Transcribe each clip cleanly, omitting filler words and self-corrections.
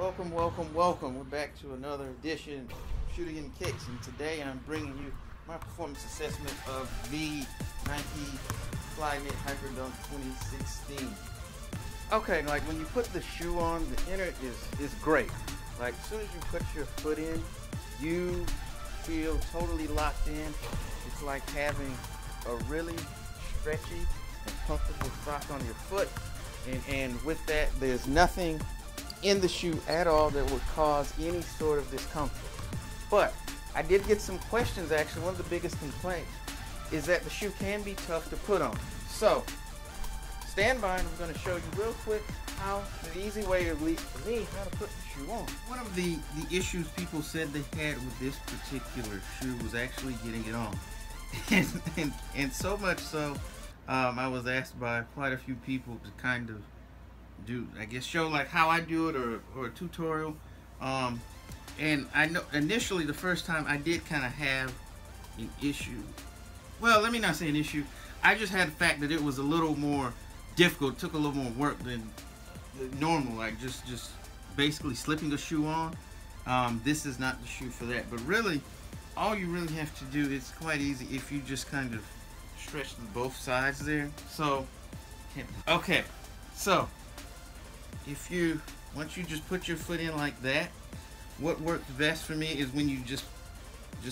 Welcome, welcome, welcome. We're back to another edition of Shooting in Kicks, and today I'm bringing you my performance assessment of the Nike Flyknit Hyperdunk 2016. Okay, like when you put the shoe on, the inner is great. Like as soon as you put your foot in, you feel totally locked in. It's like having a really stretchy and comfortable sock on your foot, and with that, there's nothing in the shoe at all that would cause any sort of discomfort. But I did get some questions. Actually, one of the biggest complaints is that the shoe can be tough to put on. So stand by and I'm going to show you real quick how the easy way, at least for me, how to put the shoe on. One of the issues people said they had with this particular shoe was actually getting it on. and so much so, I was asked by quite a few people to kind of show like how I do it, or a tutorial. And I know initially the first time I did kind of have an issue. Well, let me not say an issue. I just had the fact that it was a little more difficult. It took a little more work than normal, like just basically slipping a shoe on. This is not the shoe for that. But really, all you really have to do is quite easy if you just kind of stretch both sides there. So, okay, so once you just put your foot in like that, what works best for me is when you just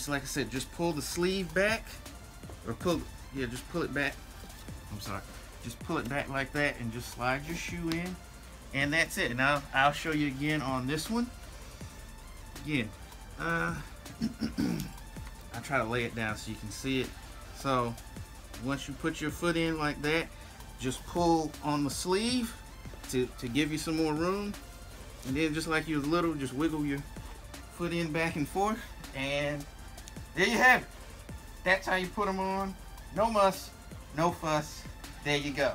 like I said, just pull the sleeve back, or just pull it back. I'm sorry, just pull it back like that and just slide your shoe in, and that's it. Now I'll show you again on this one. Again, I'll try to lay it down so you can see it. So once you put your foot in like that, just pull on the sleeve to give you some more room, and then just like you're little, just wiggle your foot in back and forth, and there you have it. That's how you put them on. No muss, no fuss. There you go.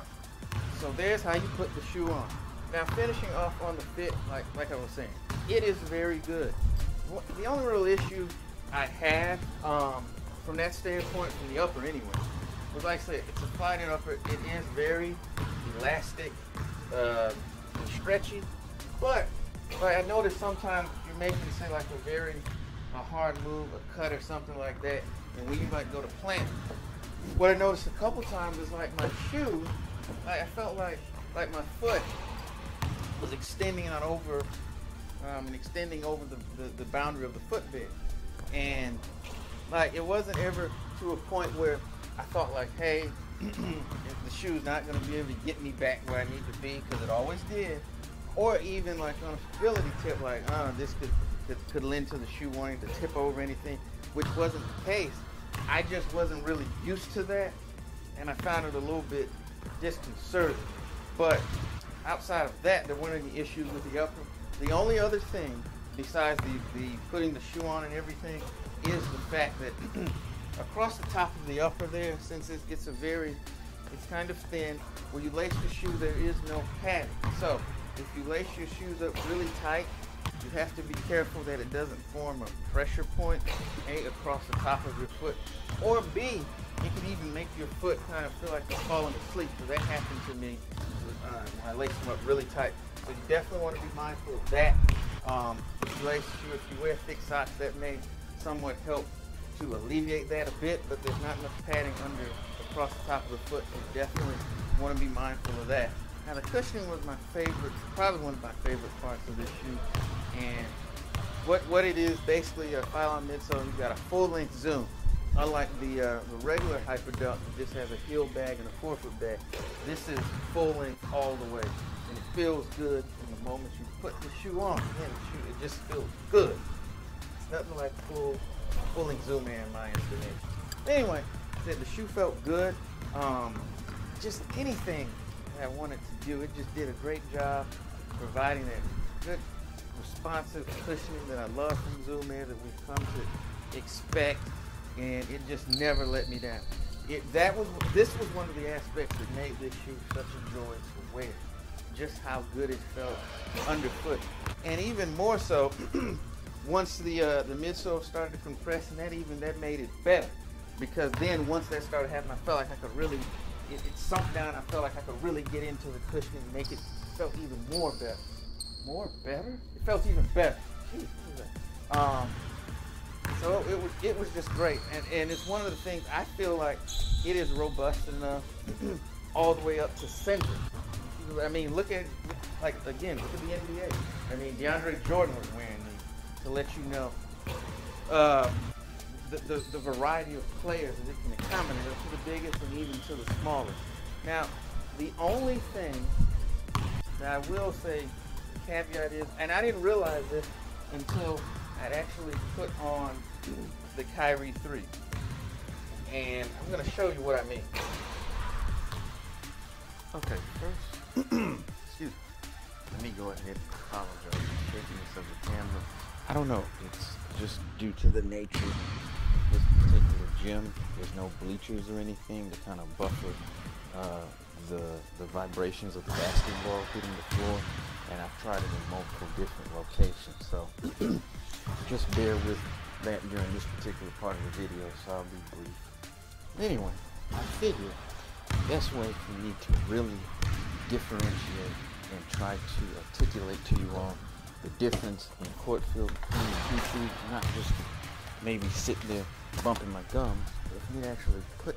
So there's how you put the shoe on. Now finishing off on the fit, like I was saying, it is very good. The only real issue I had from that standpoint, from the upper anyway, was like I said, it's a Flyknit upper. It is very elastic, stretchy, but I noticed sometimes you're making, say, like a hard move, a cut or something like that, and when you might go to plant, what I noticed a couple times is like my shoe, I felt like my foot was extending out over, the boundary of the footbed, and like it wasn't ever to a point where I thought like, hey, the shoe's not going to be able to get me back where I need to be, because it always did. Or even like on a stability tip, like, this could lend to the shoe wanting to tip over anything, which wasn't the case. I just wasn't really used to that, and I found it a little bit disconcerting. But outside of that, there weren't any issues with the upper. The only other thing, besides the putting the shoe on and everything, is the fact that across the top of the upper there, since it's kind of thin, when you lace the shoe, there is no padding. So if you lace your shoes up really tight, you have to be careful that it doesn't form a pressure point, A, across the top of your foot, or B, it could even make your foot kind of feel like you're falling asleep. So that happened to me when I laced them up really tight. So you definitely want to be mindful of that. If you lace your shoe, if you wear thick socks, that may somewhat help to alleviate that a bit, but there's not enough padding across the top of the foot, so you definitely want to be mindful of that. Now the cushioning was my favorite, probably one of my favorite parts of this shoe, and what it is basically a Flyknit midsole. You've got a full-length zoom. Unlike the regular Hyperdunk, that just has a heel bag and a forefoot bag, this is full-length all the way, and it feels good from the moment you put the shoe on. Man, the shoe, it just feels good. It's nothing like full-length zoom in my estimation. Anyway, the shoe felt good. Just anything I wanted to do, it just did a great job providing that good responsive cushioning that I love from Zoom Air, that we've come to expect, and it just never let me down. This was one of the aspects that made this shoe such a joy to wear. Just how good it felt underfoot, and even more so once the midsole started to compress, and that made it better, because then once that started happening, I felt like I could really, it sunk down. I felt like I could really get into the cushioning and make it felt even more better. better. It felt even better. Jeez, what was that? So it was just great, and it's one of the things I feel like it is robust enough all the way up to center. I mean, look at look at the NBA. I mean, DeAndre Jordan was wearing these to let you know the variety of players that it can accommodate, to the biggest and even to the smallest. Now, the only thing that I will say, the caveat is, and I didn't realize this until I'd actually put on the Kyrie 3. And I'm going to show you what I mean. Okay, first, excuse me. Let me go ahead and apologize for the shakiness of the camera. I don't know, it's just due to the nature of this particular gym. There's no bleachers or anything to kind of buffer the vibrations of the basketball hitting the floor. And I've tried it in multiple different locations, so just bear with that during this particular part of the video, so I'll be brief. Anyway, I figure the best way for me to really differentiate and try to articulate to you all the difference in court feel between the two shoes, not just maybe sit there bumping my gums, but for me to actually put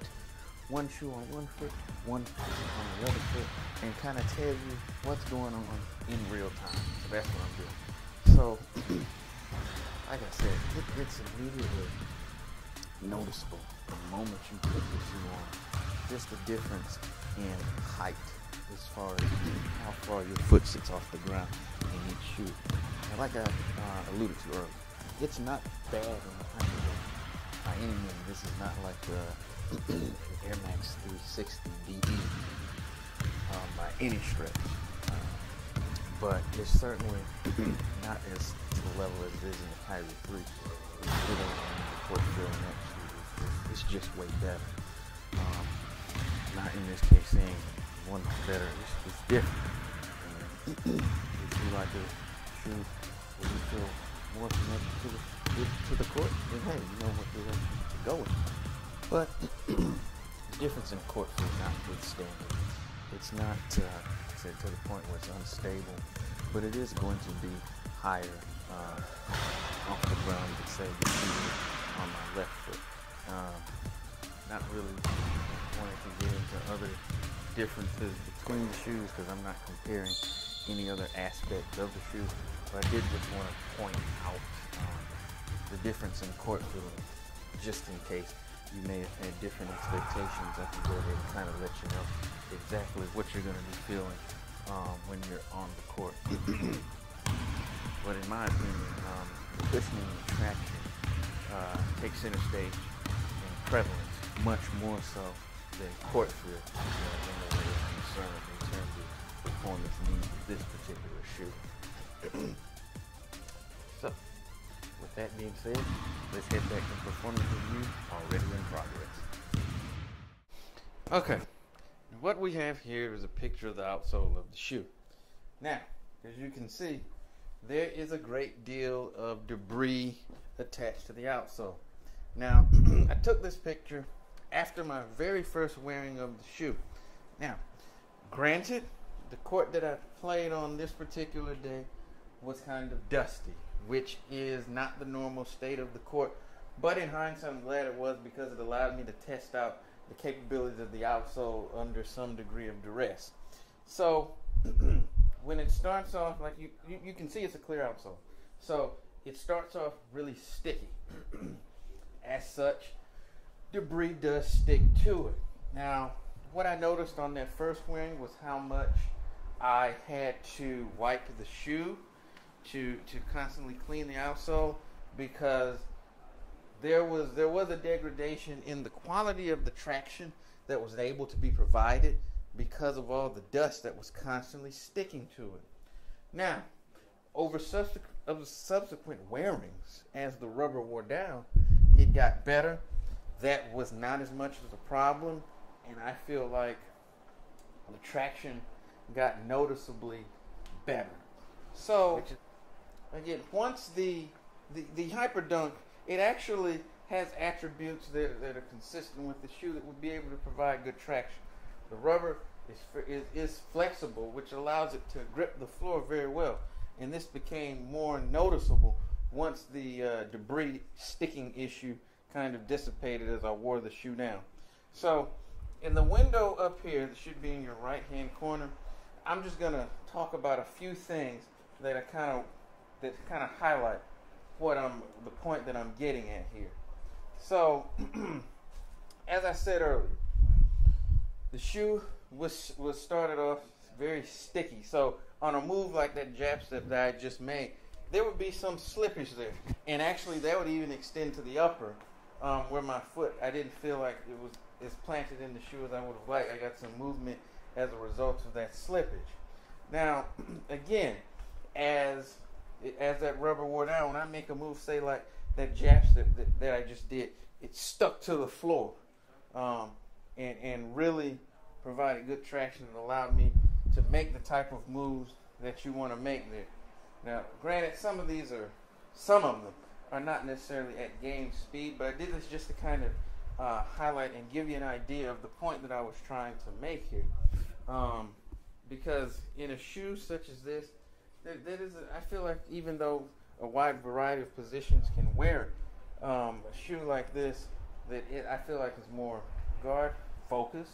one shoe on one foot, one on the other foot, and kind of tell you what's going on in real time. So that's what I'm doing. So, like I said, it's immediately noticeable the moment you put the shoe on. Just the difference in height as far as how far your foot sits off the ground in each shoe. And like I alluded to earlier, it's not bad in the Hyperdunk by any means. This is not like the Air Max 360 DE by any stretch, but it's certainly not as to the level as it is in the Kyrie 3. The court feel in that shoe it's just way better. Not in this case saying one's better, it's different. And if you like a shoe where you feel more connected to the court, then hey, you know what direction to go with. But the difference in court feel notwithstanding, it's not to the point where it's unstable, but it is going to be higher off the ground, you could say, the shoe on my left foot. Not really wanting to get into other differences between the shoes because I'm not comparing any other aspect of the shoe, but I did just want to point out the difference in court feeling, just in case you may have had different expectations. I can go ahead and kind of let you know exactly what you're going to be feeling when you're on the court. But in my opinion, the cushioning and traction takes center stage in prevalence, much more so than court feel in the way it's concerned in terms of performance needs of this particular shoe. So, with that being said, let's head back to performance review already in progress. Okay, what we have here is a picture of the outsole of the shoe. Now, as you can see, there is a great deal of debris attached to the outsole. Now, I took this picture after my very first wearing of the shoe. Now, granted, the court that I played on this particular day was kind of dusty, which is not the normal state of the court, but in hindsight I'm glad it was because it allowed me to test out the capabilities of the outsole under some degree of duress. So when it starts off, like you can see it's a clear outsole, so it starts off really sticky. As such, debris does stick to it. Now, what I noticed on that first wearing was how much I had to wipe the shoe to constantly clean the outsole, because there was a degradation in the quality of the traction that was able to be provided because of all the dust that was constantly sticking to it. Now, over subsequent wearings, as the rubber wore down, it got better. That was not as much of a problem, and I feel like the traction got noticeably better. So, again, once the Hyperdunk, it actually has attributes that are consistent with the shoe that would be able to provide good traction. The rubber is flexible, which allows it to grip the floor very well. and this became more noticeable once the debris sticking issue kind of dissipated as I wore the shoe down. So in the window up here, that should be in your right hand corner, I'm just going to talk about a few things that kind of highlight the point that I'm getting at here. So as I said earlier, the shoe was started off very sticky. So on a move like that jab step that I just made, there would be some slippage there, and actually that would even extend to the upper, where my foot, I didn't feel like it was as planted in the shoe as I would have liked. I got some movement as a result of that slippage. Now, again, as that rubber wore down, when I make a move, say like that jab step that I just did, it stuck to the floor, and really provided good traction and allowed me to make the type of moves that you want to make there. Now, granted, some of them are not necessarily at game speed, but I did this just to kind of highlight and give you an idea of the point that I was trying to make here. Because in a shoe such as this, I feel like even though a wide variety of positions can wear it, a shoe like this, I feel like is more guard focused,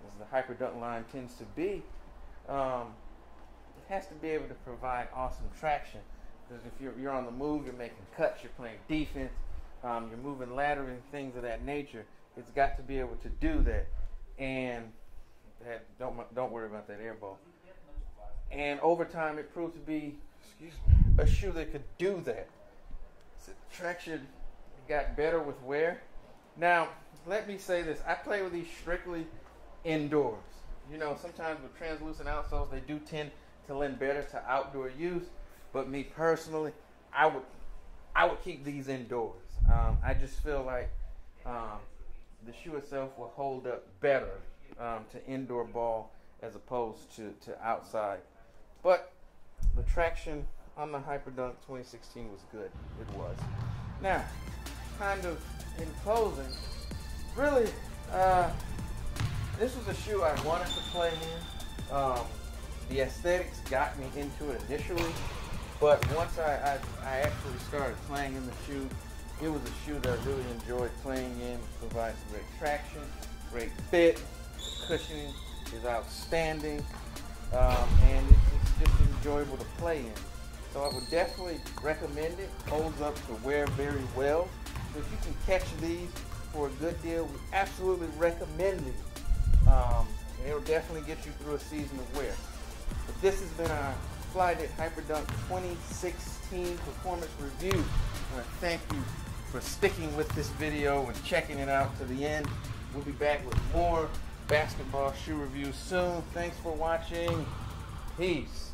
as the Hyperdunk line tends to be. It has to be able to provide awesome traction, because if you're on the move, you're making cuts, you're playing defense, you're moving laterally, things of that nature. It's got to be able to do that, and don't worry about that air ball. And over time, it proved to be a shoe that could do that. So traction got better with wear. Now, let me say this: I play with these strictly indoors. You know, sometimes with translucent outsoles, they do tend to lend better to outdoor use. But me personally, I would keep these indoors. I just feel like the shoe itself will hold up better to indoor ball as opposed to outside. But the traction on the Hyperdunk 2016 was good. It was. Now, kind of in closing, really, this was a shoe I wanted to play in. The aesthetics got me into it initially, but once I actually started playing in the shoe, it was a shoe that I really enjoyed playing in. It provides great traction, great fit, the cushioning is outstanding, and it's just enjoyable to play in. So I would definitely recommend it. Holds up to wear very well. So if you can catch these for a good deal, we absolutely recommend these. It'll definitely get you through a season of wear. But this has been our Flyknit Hyperdunk 2016 performance review. I want to thank you for sticking with this video and checking it out to the end. We'll be back with more basketball shoe reviews soon. Thanks for watching. Peace.